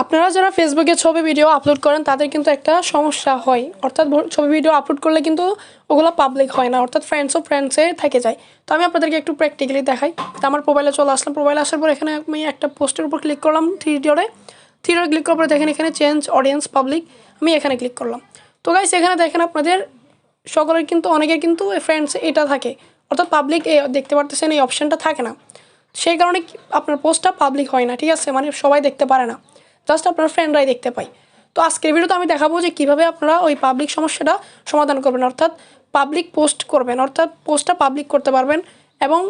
আপনারা যারা ফেসবুকে ছবি ভিডিও আপলোড করেন তাদের কিন্তু একটা সমস্যা হয়, অর্থাৎ ছবি ভিডিও আপলোড করলে কিন্তু ওগুলো পাবলিক হয় না, অর্থাৎ ফ্রেন্ডসে থেকে যায়। তো আমি আপনাদেরকে একটু প্র্যাকটিক্যালি দেখাই। তো আমার প্রোফাইলে চলে আসলাম, প্রোফাইলে আসার পর এখানে আমি একটা পোস্টের উপর ক্লিক করলাম, থ্রি ডটে ক্লিক করার পর দেখেন এখানে চেঞ্জ অডিয়েন্স পাবলিক, আমি এখানে ক্লিক করলাম। তো গাইস এখানে দেখেন আপনাদের সকলের কিন্তু অনেকের কিন্তু ফ্রেন্ডস এটা থাকে, অর্থাৎ পাবলিক দেখতে পারতেছেন এই অপশানটা থাকে না, সেই কারণে আপনার পোস্টটা পাবলিক হয় না, ঠিক আছে, মানে সবাই দেখতে পারে না, জাস্ট আপনার ফ্রেন্ডরাই দেখতে পায়। তো আজকের ভিডিওতে আমি দেখাবো যে কীভাবে আপনারা ওই পাবলিক সমস্যাটা সমাধান করবেন, অর্থাৎ পাবলিক পোস্ট করবেন, অর্থাৎ পোস্টটা পাবলিক করতে পারবেন এবং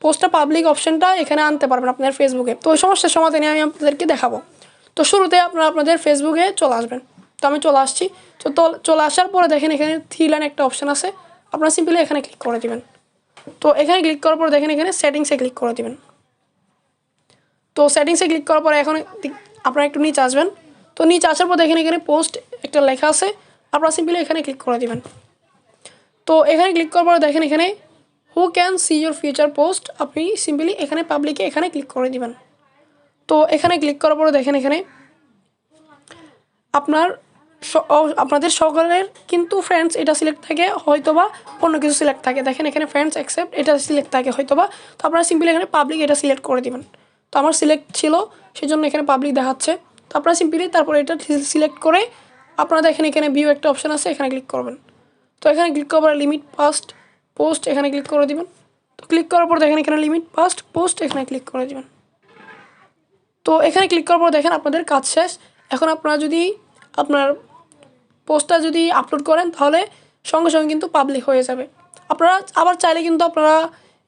পোস্টটা পাবলিক অপশানটা এখানে আনতে পারবেন আপনার ফেসবুকে। তো ওই সমস্যার সমাধানে আমি আপনাদেরকে দেখাবো। তো শুরুতে আপনারা আপনাদের ফেসবুকে চলে আসবেন। তো আমি চলে আসছি। তো চলে আসার পরে দেখেন এখানে থ্রি লাইন একটা অপশান আছে, আপনারা সিম্পলি এখানে ক্লিক করে দেবেন। তো এখানে ক্লিক করার পর দেখেন এখানে সেটিংসে ক্লিক করে দেবেন। তো সেটিংসে ক্লিক করার পরে এখন আপনারা একটু নিচে আসবেন। তো নিচে আসার পর দেখেন এখানে পোস্ট একটা লেখা আছে, আপনারা সিম্পলি এখানে ক্লিক করে দেবেন। তো এখানে ক্লিক করার পরে দেখেন এখানে who can see your future post, আপনি সিম্পলি এখানে পাবলিকে এখানে ক্লিক করে দিবেন। তো এখানে ক্লিক করার পরে দেখেন এখানে আপনাদের সকলের কিন্তু ফ্রেন্ডস এটা সিলেক্ট থাকে, হয়তোবা অন্য কিছু সিলেক্ট থাকে। দেখেন এখানে ফ্রেন্ডস অ্যাকসেপ্ট এটা সিলেক্ট থাকে হয়তোবা, তো আপনারা সিম্পলি এখানে পাবলিক এটা সিলেক্ট করে দিবেন। তো আমার সিলেক্ট ছিল সেই জন্য এখানে পাবলিক দেখাচ্ছে। তো আপনারা সিম্পলি তারপরে এটা সিলেক্ট করে আপনারা দেখেন এখানে ভিউ একটা অপশান আছে, এখানে ক্লিক করবেন। তো এখানে ক্লিক করার পর লিমিট পাস্ট পোস্ট এখানে ক্লিক করে দিবেন। তো ক্লিক করার পর দেখেন এখানে লিমিট পাস্ট পোস্ট এখানে ক্লিক করে দিবেন। তো এখানে ক্লিক করার পর দেখেন আপনাদের কাজ শেষ। এখন আপনারা যদি আপনার পোস্টটা যদি আপলোড করেন তাহলে সঙ্গে সঙ্গে কিন্তু পাবলিক হয়ে যাবে। আপনারা আবার চাইলে কিন্তু আপনারা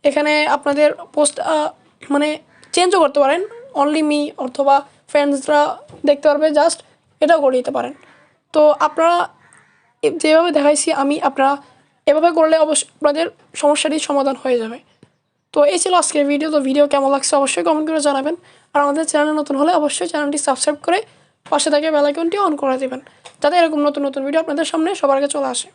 এখানে আপনাদের পোস্ট মানে চেঞ্জও করতে পারেন, অনলি মি অথবা ফ্রেন্ডসরা দেখতে পারবে, জাস্ট এটাও করে দিতে পারেন। তো আপনারা যেভাবে দেখাইছি আমি, আপনারা এভাবে করলে অবশ্যই আপনাদের সমস্যাটি সমাধান হয়ে যাবে। তো এই ছিল আজকের ভিডিও। তো ভিডিও কেমন লাগছে অবশ্যই কমেন্ট করে জানাবেন, আর আমাদের চ্যানেলে নতুন হলে অবশ্যই চ্যানেলটি সাবস্ক্রাইব করে পাশে থাকে বেল আইকনটি অন করে দেবেন, যাতে এরকম নতুন নতুন ভিডিও আপনাদের সামনে সবার আগে চলে আসে।